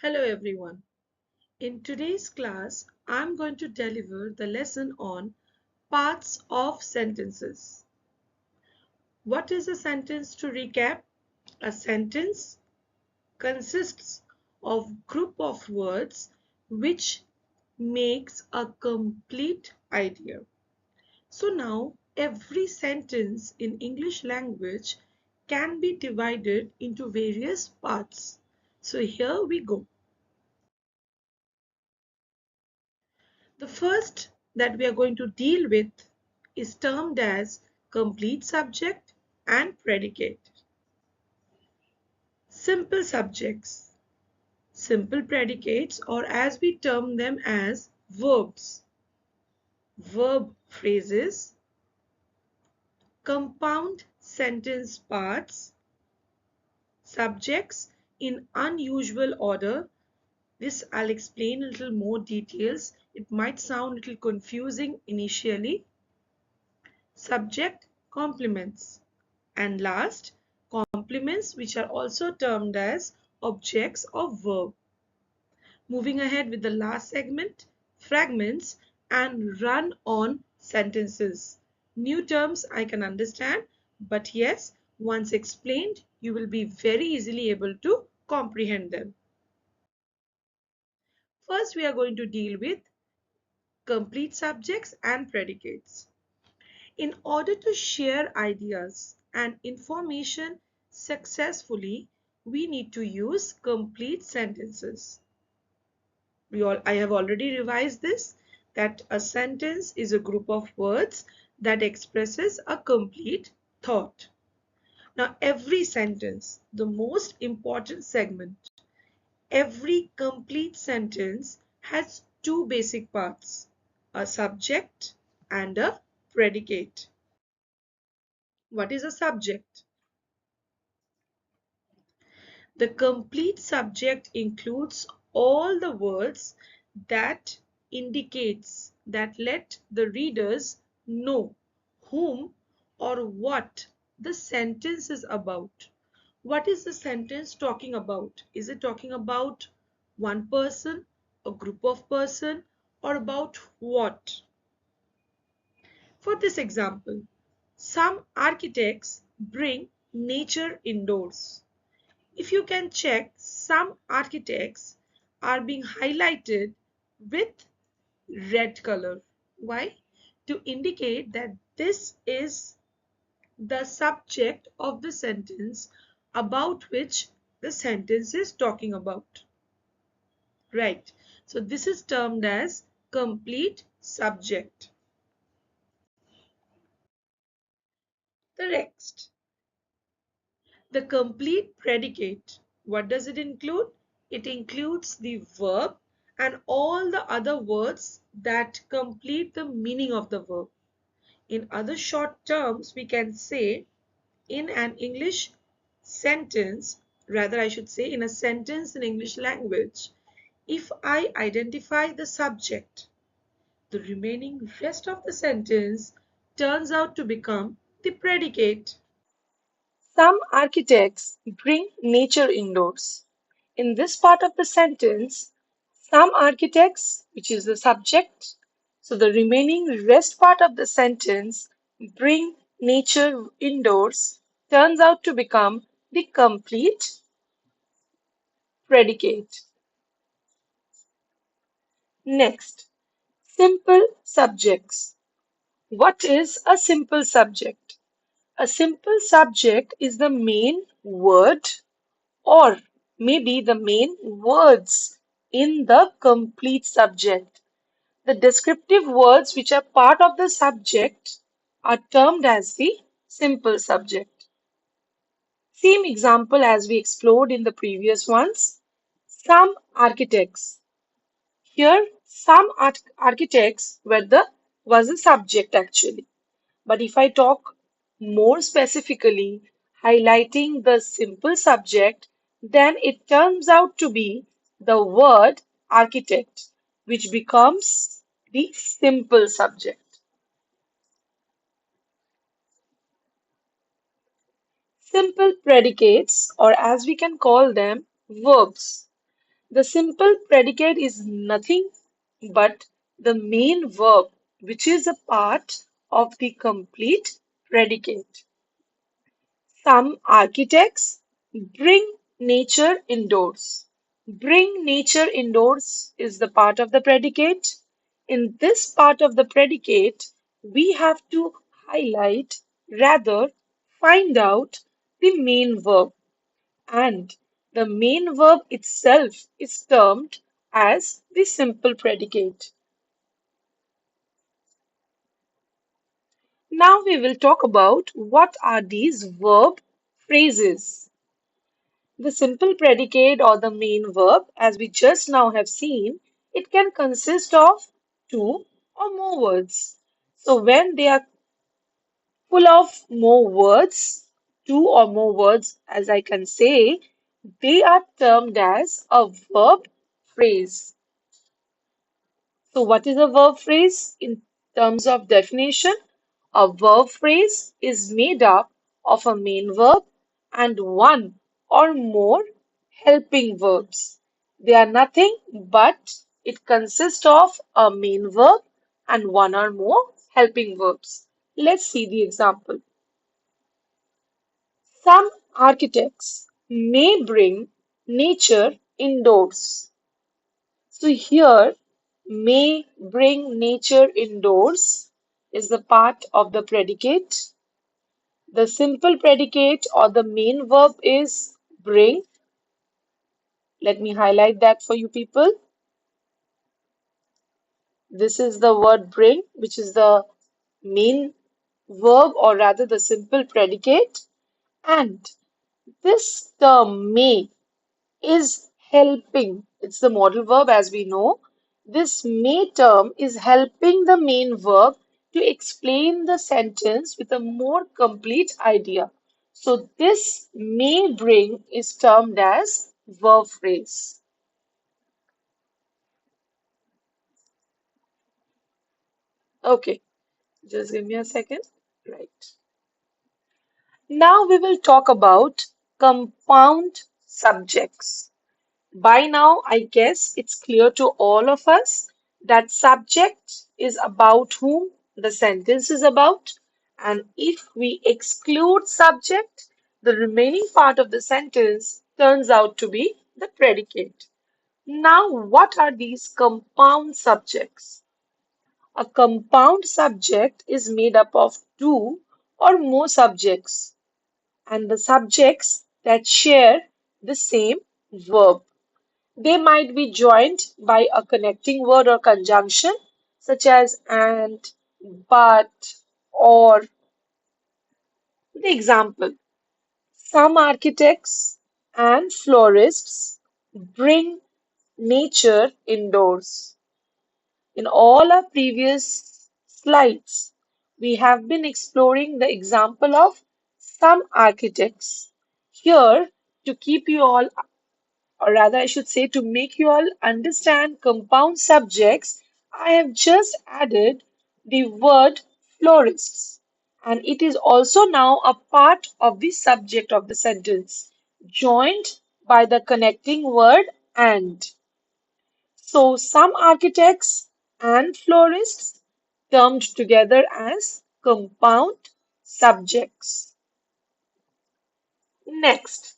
Hello everyone. In today's class, I'm going to deliver the lesson on parts of sentences. What is a sentence to recap? A sentence consists of group of words which makes a complete idea. So now every sentence in English language can be divided into various parts. So here we go. The first that we are going to deal with is termed as complete subject and predicate. Simple subjects, simple predicates, or as we term them as verbs, verb phrases, compound sentence parts, subjects in unusual order. This I'll explain a little more details. It might sound a little confusing initially. Subject complements, and last, complements which are also termed as objects of verb. Moving ahead with the last segment, fragments and run-on sentences. New terms I can understand, but yes, once explained, you will be very easily able to comprehend them. First, we are going to deal with complete subjects and predicates. In order to share ideas and information successfully, we need to use complete sentences. I have already revised this, that a sentence is a group of words that expresses a complete thought. Now, every sentence, the most important segment, every complete sentence has two basic parts, a subject and a predicate. What is a subject? The complete subject includes all the words that indicates, that let the readers know whom or what the sentence is about. What is the sentence talking about? Is it talking about one person, a group of person, or about what? For this example, some architects bring nature indoors. If you can check, some architects are being highlighted with red color. Why? To indicate that this is the subject of the sentence about which the sentence is talking about. Right. So this is termed as complete subject. The next, the complete predicate. What does it include? It includes the verb and all the other words that complete the meaning of the verb. In other short terms, we can say in an English sentence, rather I should say in a sentence in English language, if I identify the subject, the remaining rest of the sentence turns out to become the predicate. Some architects bring nature indoors. In this part of the sentence, some architects, which is the subject, so the remaining rest part of the sentence, bring nature indoors, turns out to become the complete predicate. Next, simple subjects. What is a simple subject? A simple subject is the main word or maybe the main words in the complete subject. The descriptive words which are part of the subject are termed as the simple subject. Same example as we explored in the previous ones. Some architects. Here, some architects was the subject actually. But if I talk more specifically, highlighting the simple subject, then it turns out to be the word architect, which becomes the simple subject. Simple predicates, or as we can call them, verbs. The simple predicate is nothing but the main verb, which is a part of the complete predicate. Some architects bring nature indoors. Bring nature indoors is the part of the predicate. In this part of the predicate, we have to highlight, rather, find out the main verb. And the main verb itself is termed as the simple predicate. Now we will talk about what are these verb phrases. The simple predicate or the main verb, as we just now have seen, it can consist of two or more words. So when they are full of more words, two or more words, as I can say, they are termed as a verb phrase. So what is a verb phrase in terms of definition? A verb phrase is made up of a main verb and one or more helping verbs. They are nothing but it consists of a main verb and one or more helping verbs. Let's see the example. Some architects may bring nature indoors. So here, may bring nature indoors is the part of the predicate. The simple predicate or the main verb is bring. Let me highlight that for you people. This is the word bring, which is the main verb or rather the simple predicate. And this term may is helping. It's the modal verb as we know. This may term is helping the main verb to explain the sentence with a more complete idea. So this may bring is termed as verb phrase. Okay, just give me a second. Right. Now we will talk about compound subjects. By now, I guess it's clear to all of us that subject is about whom the sentence is about. And if we exclude subject, the remaining part of the sentence turns out to be the predicate. Now, what are these compound subjects? A compound subject is made up of two or more subjects, and the subjects that share the same verb. They might be joined by a connecting word or conjunction, such as and, but, or. The example, some architects and florists bring nature indoors. In all our previous slides, we have been exploring the example of some architects. Here, to keep you all or rather I should say to make you all understand compound subjects, I have just added the word florists. And it is also now a part of the subject of the sentence, joined by the connecting word and. So some architects and florists termed together as compound subjects. Next,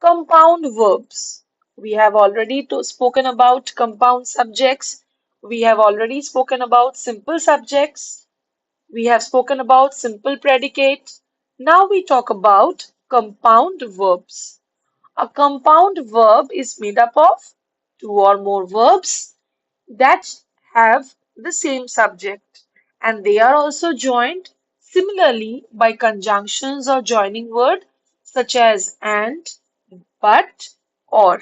compound verbs. We have already spoken about compound subjects. We have already spoken about simple subjects. We have spoken about simple predicate. Now we talk about compound verbs. A compound verb is made up of two or more verbs that have the same subject and they are also joined similarly by conjunctions or joining word such as and, but, or.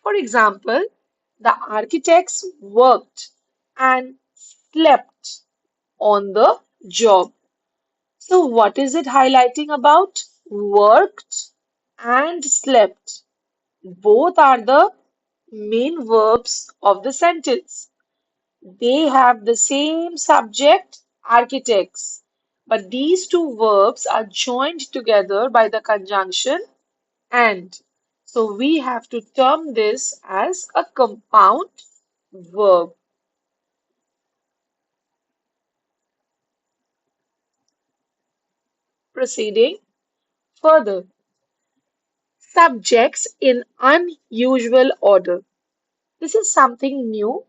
For example, the architects worked and slept on the job. So, what is it highlighting about? Worked and slept. Both are the main verbs of the sentence. They have the same subject, architects, but these two verbs are joined together by the conjunction and. So we have to term this as a compound verb. Proceeding further. Subjects in unusual order. This is something new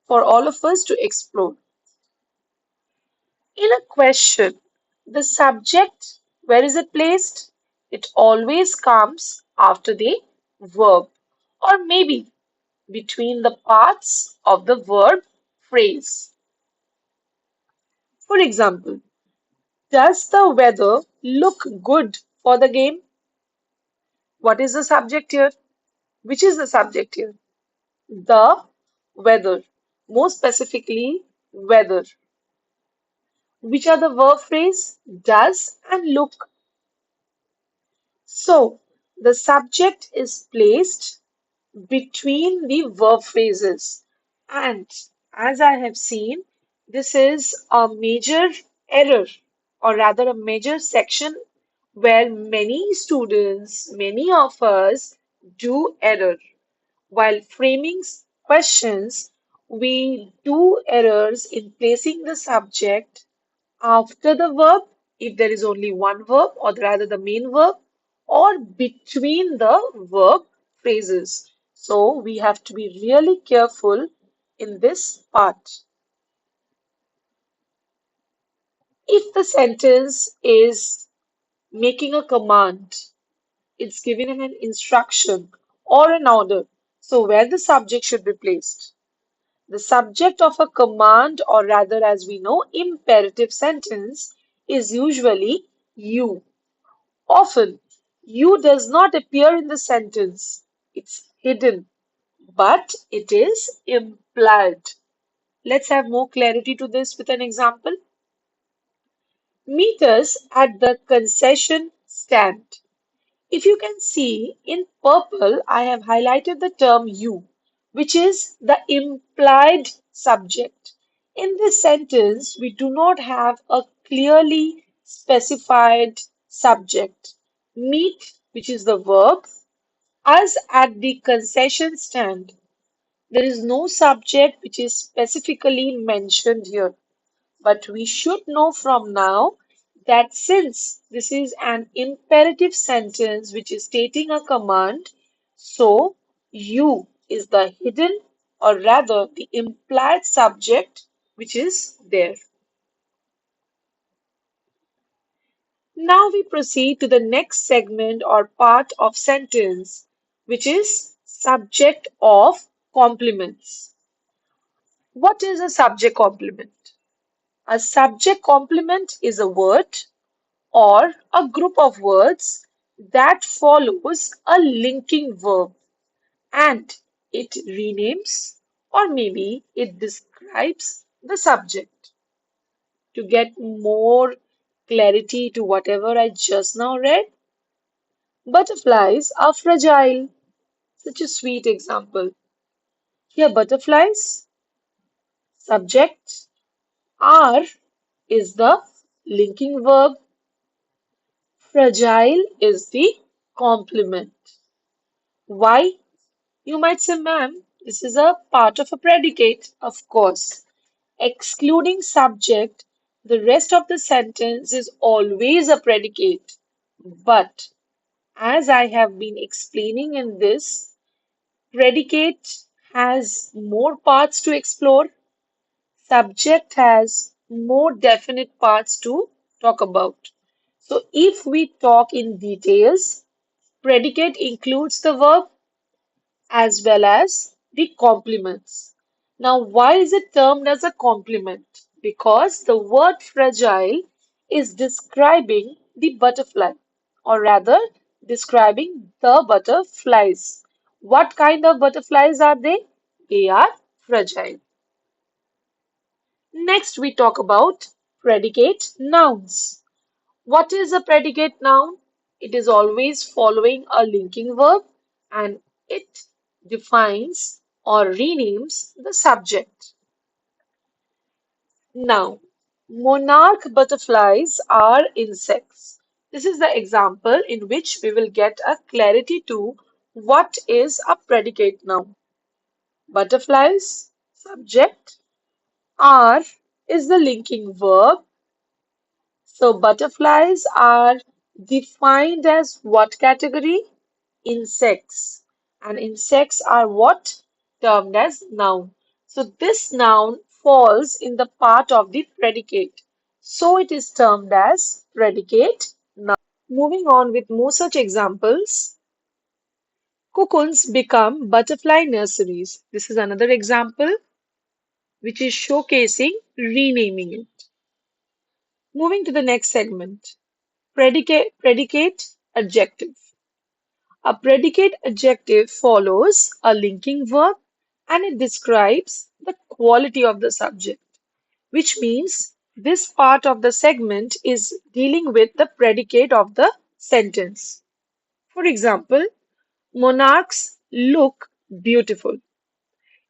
for all of us to explore. In a question, the subject, where is it placed? It always comes after the verb or maybe between the parts of the verb phrase. For example, does the weather look good for the game? What is the subject here? Which is the subject here? The weather. More specifically, weather. Which are the verb phrase? Does and look. So, the subject is placed between the verb phrases. And as I have seen, this is a major error, or rather a major section where many students, many of us do error. While framing questions, we do errors in placing the subject after the verb, if there is only one verb, or rather the main verb, or between the verb phrases. So we have to be really careful in this part. If the sentence is making a command, it's giving an instruction or an order. So where the subject should be placed? The subject of a command, or rather, as we know, imperative sentence, is usually you. Often, you does not appear in the sentence. It's hidden, but it is implied. Let's have more clarity to this with an example. Meet us at the concession stand. If you can see in purple, I have highlighted the term you, which is the implied subject. In this sentence, we do not have a clearly specified subject. Meet, which is the verb, us at the concession stand. There is no subject which is specifically mentioned here. But we should know from now that since this is an imperative sentence which is stating a command, so you is the hidden or rather the implied subject which is there. Now we proceed to the next segment or part of sentence, which is subject of complements. What is a subject complement? A subject complement is a word or a group of words that follows a linking verb and it renames or maybe it describes the subject. To get more clarity to whatever I just now read, butterflies are fragile. Such a sweet example. Here, butterflies, subject, are is the linking verb, fragile is the complement. Why? You might say, ma'am, this is a part of a predicate. Of course. Excluding subject, the rest of the sentence is always a predicate. But as I have been explaining in this, predicate has more parts to explore. Subject has more definite parts to talk about. So if we talk in details, predicate includes the verb as well as the complements. Now, why is it termed as a complement? Because the word fragile is describing the butterfly, or rather, describing the butterflies. What kind of butterflies are they? They are fragile. Next, we talk about predicate nouns. What is a predicate noun? It is always following a linking verb and it defines or renames the subject. Now, monarch butterflies are insects. This is the example in which we will get a clarity to What is a predicate noun? Butterflies, subject, are is the linking verb. So butterflies are defined as what category? Insects. And insects are what? Termed as noun. So this noun falls in the part of the predicate. So it is termed as predicate noun. Moving on with more such examples. Cocoons become butterfly nurseries. This is another example which is showcasing renaming it. Moving to the next segment. Predicate adjective. A predicate adjective follows a linking verb and it describes the quality of the subject, which means this part of the segment is dealing with the predicate of the sentence. For example, monarchs look beautiful.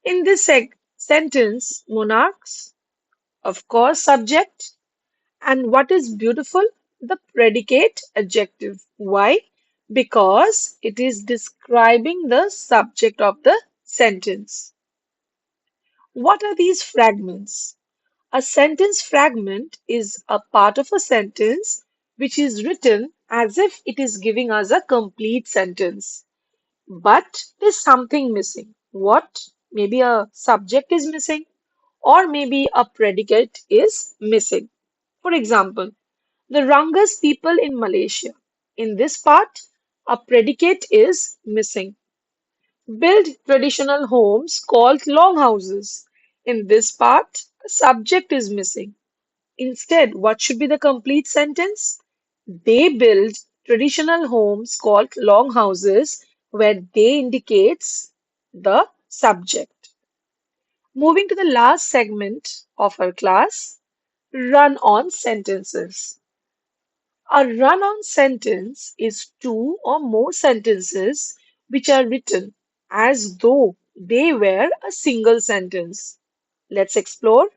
In this sentence, monarchs, of course, subject. And what is beautiful? The predicate adjective. Why? Because it is describing the subject of the sentence. What are these fragments? A sentence fragment is a part of a sentence which is written as if it is giving us a complete sentence. But there's something missing. What? Maybe a subject is missing, or maybe a predicate is missing. For example, the Rangas people in Malaysia. In this part, a predicate is missing. Build traditional homes called longhouses. In this part, a subject is missing. Instead, what should be the complete sentence? They build traditional homes called longhouses where they indicates the subject. Moving to the last segment of our class, run-on sentences. A run-on sentence is two or more sentences which are written as though they were a single sentence. Let's explore.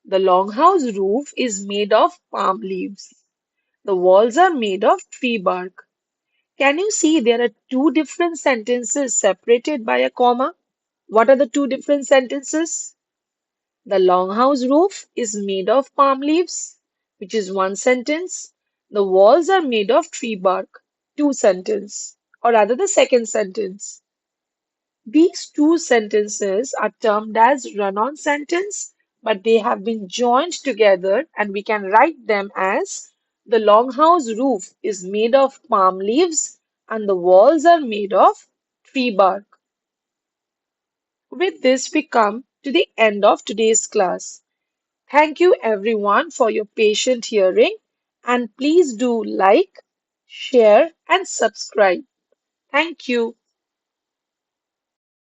The longhouse roof is made of palm leaves. The walls are made of tree bark. Can you see there are two different sentences separated by a comma? What are the two different sentences? The longhouse roof is made of palm leaves, which is one sentence. The walls are made of tree bark, two sentence, or rather the second sentence. These two sentences are termed as run-on sentence, but they have been joined together and we can write them as the longhouse roof is made of palm leaves and the walls are made of tree bark. With this, we come to the end of today's class. Thank you everyone for your patient hearing and please do like, share and subscribe. Thank you.